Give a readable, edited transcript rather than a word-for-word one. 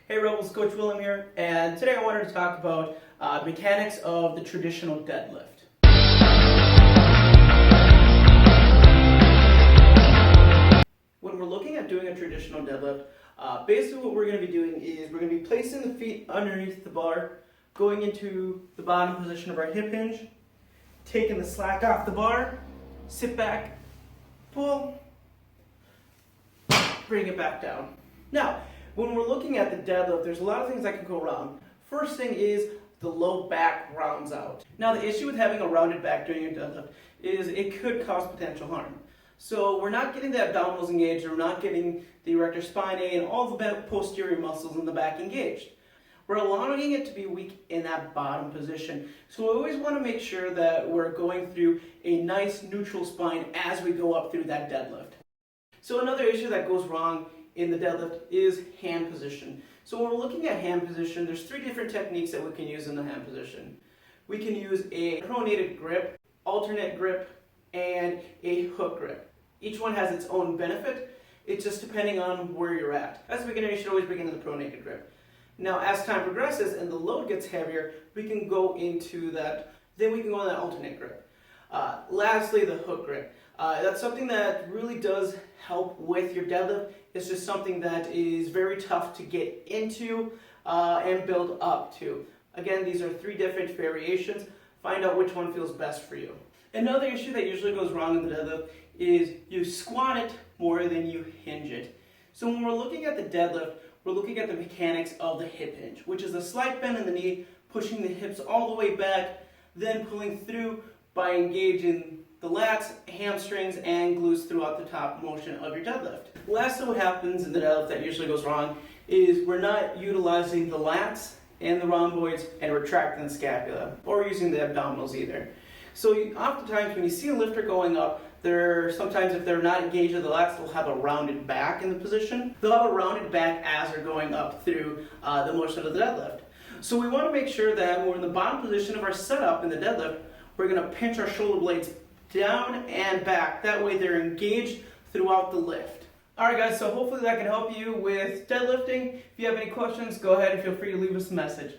Hey Rebels, Coach Willem here, and today I wanted to talk about mechanics of the traditional deadlift. When we're looking at doing a traditional deadlift, basically what we're going to be doing is we're going to be placing the feet underneath the bar, going into the bottom position of our hip hinge, taking the slack off the bar, sit back, pull, bring it back down. Now, when we're looking at the deadlift, there's a lot of things that can go wrong. First thing is the low back rounds out. Now, the issue with having a rounded back during your deadlift is it could cause potential harm. So we're not getting the abdominals engaged, we're not getting the erector spinae and all the posterior muscles in the back engaged. We're allowing it to be weak in that bottom position. So we always want to make sure that we're going through a nice neutral spine as we go up through that deadlift. So another issue that goes wrong in the deadlift is hand position. So when we're looking at hand position, there's three different techniques that we can use in the hand position. We can use a pronated grip, alternate grip, and a hook grip. Each one has its own benefit. It's just depending on where you're at. As a beginner, you should always begin in the pronated grip. Now, as time progresses and the load gets heavier, we can go into that, then we can go in that alternate grip. Lastly, the hook grip. That's something that really does help with your deadlift. It's just something that is very tough to get into and build up to. Again, these are three different variations. Find out which one feels best for you. Another issue that usually goes wrong in the deadlift is you squat it more than you hinge it. So when we're looking at the deadlift, we're looking at the mechanics of the hip hinge, which is a slight bend in the knee, pushing the hips all the way back, then pulling through by engaging the lats, hamstrings, and glutes throughout the top motion of your deadlift. Lastly, what happens in the deadlift that usually goes wrong is we're not utilizing the lats and the rhomboids and retracting the scapula, or using the abdominals either. So oftentimes when you see a lifter going up, sometimes if they're not engaged with the lats, they'll have a rounded back in the position. They'll have a rounded back as they're going up through the motion of the deadlift. So we want to make sure that when we're in the bottom position of our setup in the deadlift, we're going to pinch our shoulder blades down and back. That way they're engaged throughout the lift. Alright guys, so hopefully that can help you with deadlifting. If you have any questions, go ahead and feel free to leave us a message.